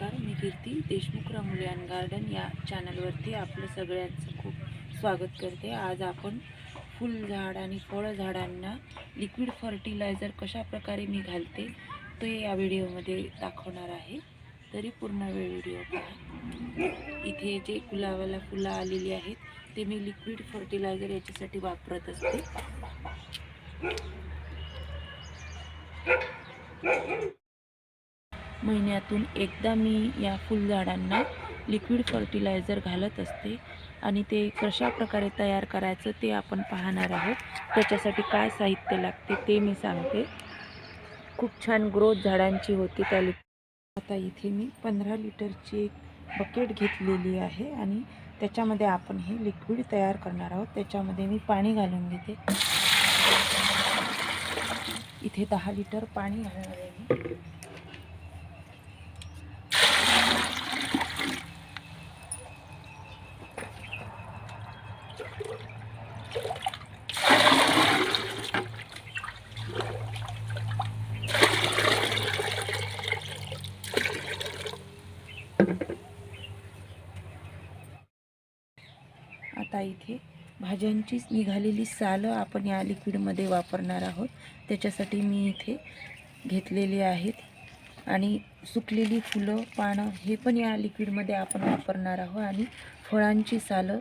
नमस्कार, मी कीर्ती देशमुख रांगोळी and garden या चॅनलवरती आपलं सगळ्यांचं खूप स्वागत करते। आज आपण फुलझाड आणि फळझाडांना लिक्विड फर्टिलायझर कशा प्रकारे मी घालते ते या व्हिडिओमध्ये दाखवणार आहे, तरी पूर्ण वेळ व्हिडिओ पहा। इथे जे गुलाबाला फुलं आलेली आहेत ते मी लिक्विड फर्टिलायझर याच्यासाठी वापरत असते। महिन्यातून एकदा मी या फुलझाडांना लिक्विड फर्टिलायझर घालत असते आणि ते कशा प्रकारे तयार करायचं ते आपण पाहणार आहोत। त्याच्यासाठी काय साहित्य लागते ते मी सांगते। खूप छान ग्रोथ झाडांची होती त्या आता इथे मी 15 लिटरची एक बकेट घेतलेली आहे आणि त्याच्यामध्ये आपण हे लिक्विड तयार करणार आहोत। त्याच्यामध्ये मी पाणी घालून घेते। इथे 10 लिटर पाणी घालणार आहे मी। आता इथे भाज्यांचीच निघालेली सालं आपण या लिक्विडमध्ये वापरणार आहोत। त्याच्यासाठी मी इथे घेतलेली आहेत आणि सुकलेली फुलं पानं हे पण या लिक्विडमध्ये आपण वापरणार आहोत आणि फळांची सालं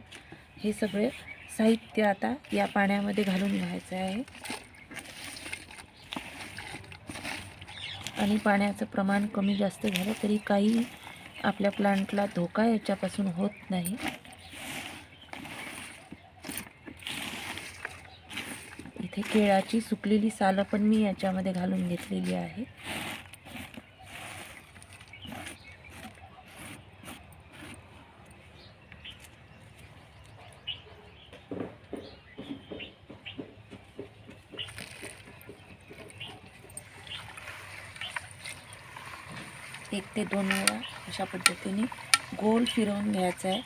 हे सगळे साहित्य आता या पाण्यामध्ये घालून घ्यायचं आहे। आणि पाण्याचं प्रमाण कमी जास्त झालं तरी काही आपल्या प्लांटला धोका याच्यापासून होत नाही। इथे केळाची सुकलेली सालं पण मी याच्यामध्ये घालून घेतलेली आहे। एक ते दोन वेळा अशा पद्धतीने गोल फिरवून घ्यायचं आहे।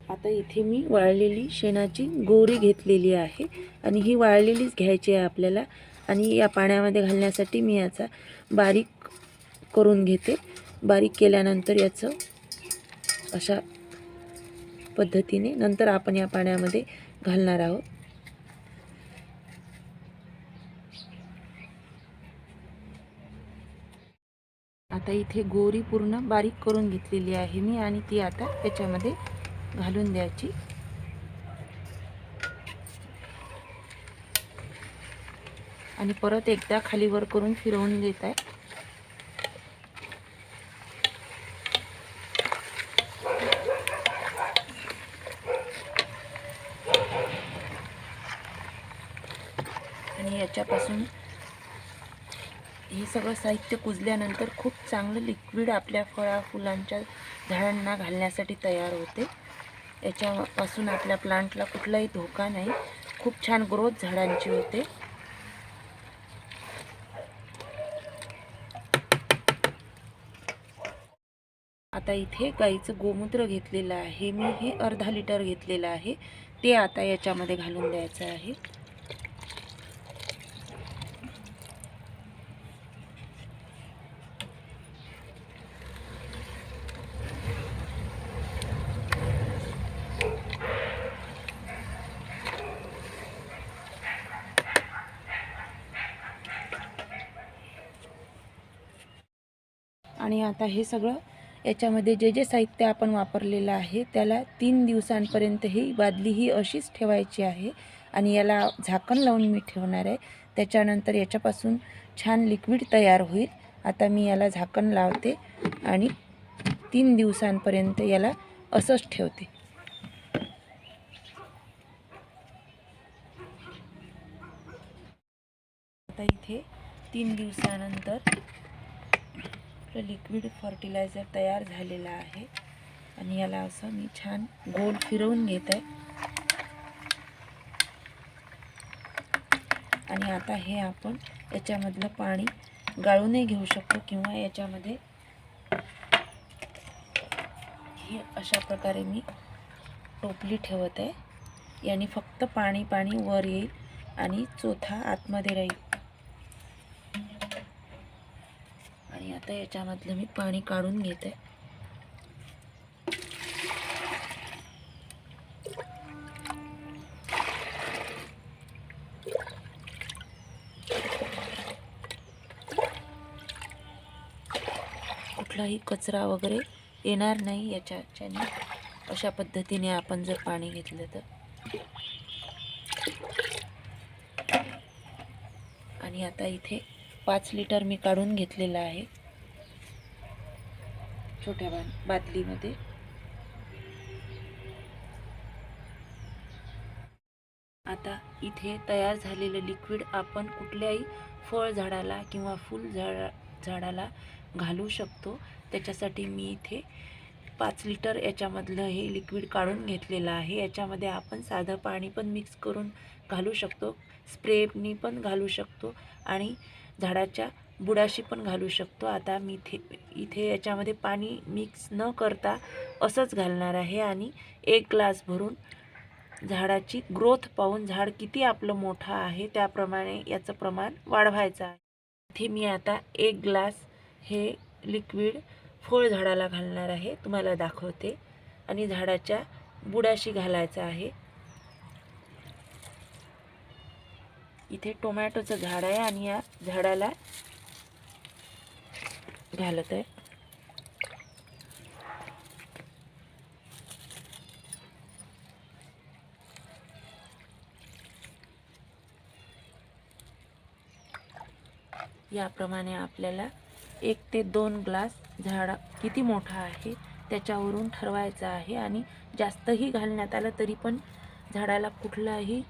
आता इथे मी वाळलेली शेणाची गोरी घेतलेली आहे आणि ही वाळलेलीच घ्यायची आहे आपल्याला आणि या पाण्यामध्ये घालण्यासाठी मी याचा बारीक करून घेते। बारीक केल्यानंतर याचं अशा पद्धतीने नंतर आपण या पाण्यामध्ये घालणार आहोत। आता इथे गोरी पूर्ण बारीक करून घेतलेली आहे मी आणि ती आता याच्यामध्ये घालून द्यायची। आणि परत एकदा खाली वर करून फिरवून देत आहे। आणि याच्यापासून हे सगळं साहित्य कुजल्यानंतर खूप चांगलं लिक्विड आपल्या फुलांच्या झाडांना घालण्यासाठी तयार होते। याच्यापासून आपल्या प्लांटला कुठलाही धोका नाही। खूप छान ग्रोथ झाडांची होते। आता इथे गाईचं गोमूत्र घेतलेलं आहे मी, हे अर्धा लिटर घेतलेलं आहे, ते आता याच्यामध्ये घालून द्यायचं आहे। आणि आता हे सगळं याच्यामध्ये जे जे साहित्य आपण वापरलेलं आहे त्याला 3 दिवसांपर्यंत ही बादली ही अशीच ठेवायची आहे आणि याला झाकण लावून मी ठेवणार आहे। त्याच्यानंतर याच्यापासून छान लिक्विड तयार होईल। आता मी याला झाकण लावते आणि 3 दिवसांपर्यंत याला असंच ठेवते। आता इथे 3 दिवसानंतर लिक्विड फर्टिलायझर तयार झालेलं आहे आणि याला असं मी छान गोल फिरवून घेत आहे। आणि आता हे आपण याच्यामधलं पाणी गाळूनही घेऊ शकतो किंवा याच्यामध्ये हे अशा प्रकारे मी टोपली ठेवत आहे. याने फक्त पाणी पाणी वर येईल आणि चोथा आतमध्ये राहील. आणि आता याच्यामधलं मी पाणी काढून घेत आहे. कुठलाही कचरा वगैरे येणार नाही याच्याने. अशा पद्धतीने आपण जर पाणी घेतलं तर. आणि आता इथे 5 लिटर मी काढून घेतलेलं आहे छोट्या बादलीमध्ये. आता इथे तयार झालेलं लिक्विड आपण कुठल्याही फळ झाडाला किंवा फूल झाडाला घालू शकतो. त्याच्यासाठी मी इथे 5 लिटर याच्यामधलं हे लिक्विड काढून घेतलेलं आहे. याच्यामध्ये आपण साधं पाणी पण मिक्स करून घालू शकतो, स्प्रेनी पण घालू शकतो आणि झाडाच्या बुडाशी पण घालू शकतो. आता मी इथे याच्यामध्ये पाणी मिक्स न करता असंच घालणार आहे आणि 1 ग्लास भरून झाडाची ग्रोथ पाहून झाड किती आपलं मोठं आहे त्याप्रमाणे याचं प्रमाण वाढवायचं आहे. इथे मी आता 1 ग्लास हे लिक्विड फळ झाडाला घालणार आहे, तुम्हाला दाखवते. आणि झाडाच्या बुडाशी घालायचं आहे. इथे टोमॅटोचं झाड आहे आणि या झाडाला घालत आहे. याप्रमाणे आपल्याला 1 ते 2 ग्लास झाड किती मोठा आहे त्याच्यावरून ठरवायचं आहे. आणि जास्तही घालण्यात आलं तरी पण झाडाला कुठलाही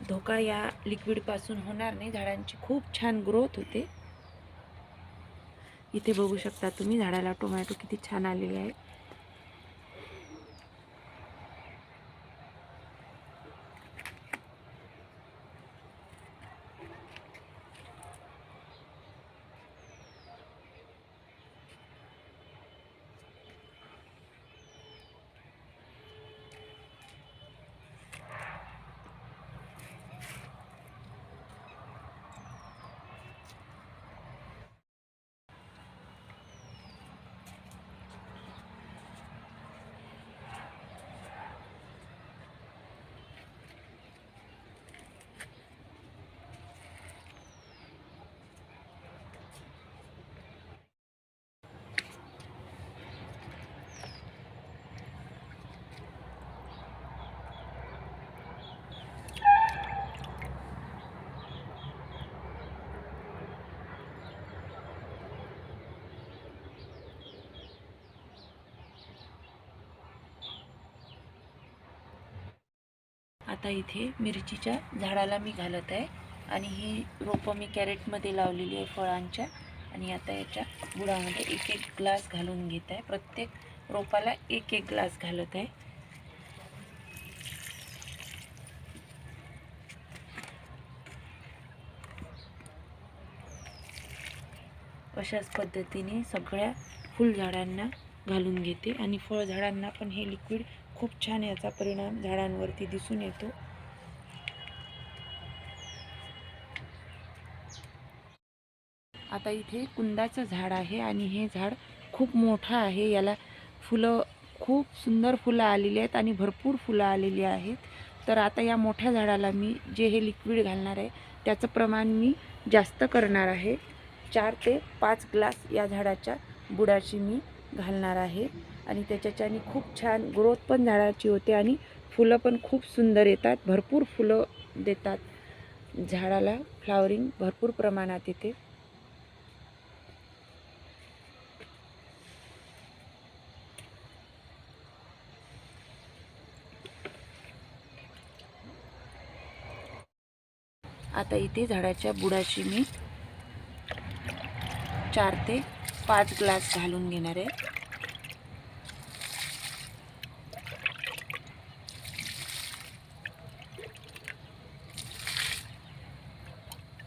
धोका या लिक्विडपासून होणार नाही. झाडांची खूप छान ग्रोथ होते. इथे बघू शकता तुम्ही झाडाला टोमॅटो किती छान आलेले आहे. आता इथे मिरचीच्या झाडाला मी घालत आहे आणि ही रोपं मी कॅरेटमध्ये लावलेली आहे फळांच्या. आणि आता याच्या बुडामध्ये 1-1 ग्लास घालून घेत आहे. प्रत्येक रोपाला 1-1 ग्लास घालत आहे. अशाच पद्धतीने सगळ्या फुलझाडांना घालून घेते. आणि फळझाडांना पण हे लिक्विड खूप छान याचा परिणाम झाडांवरती दिसून येतो. आता इथे कुंदाचं झाड आहे आणि हे झाड खूप मोठं आहे. याला फुलं, खूप सुंदर फुलं आलेली आहेत आणि भरपूर फुलं आलेली आहेत. तर आता या मोठ्या झाडाला मी जे हे लिक्विड घालणार आहे त्याचं प्रमाण मी जास्त करणार आहे. 4 ते 5 ग्लास या झाडाच्या बुडाची मी घालणार आहे. आणि त्याच्याने खूप छान ग्रोथ पण झाडाची होते आणि फुलं पण खूप सुंदर येतात. भरपूर फुलं देतात झाडाला. फ्लावरिंग भरपूर प्रमाणात येते. आता इथे झाडाच्या बुडाशी मी 4 ते 5 ग्लास घालून घेणार आहे.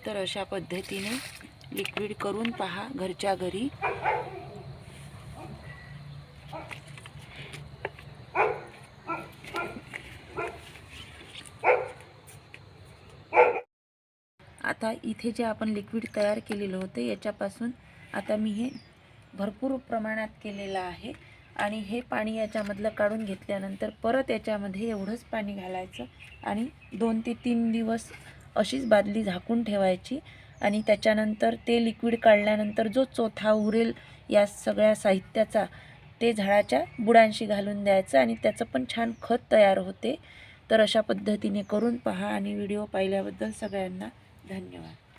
तर अशा पद्धतीने लिक्विड करून पहा घरच्या घरी. आता इथे जे आपण लिक्विड तयार केलेलं होतं याच्यापासून आता मी हे भरपूर प्रमाणात केलेलं आहे आणि हे पाणी याच्यामधलं काढून घेतल्यानंतर परत याच्यामध्ये एवढंच पाणी घालायचं आणि 2 ते 3 दिवस अशीच बादली झाकून ठेवायची आणि त्याच्यानंतर ते लिक्विड काढल्यानंतर जो चोथा उरेल या सगळ्या साहित्याचा ते झाडाच्या बुडांशी घालून द्यायचं आणि त्याचं पण छान खत तयार होते. तर अशा पद्धतीने करून पहा आणि व्हिडिओ पाहिल्याबद्दल सगळ्यांना धन्यवाद.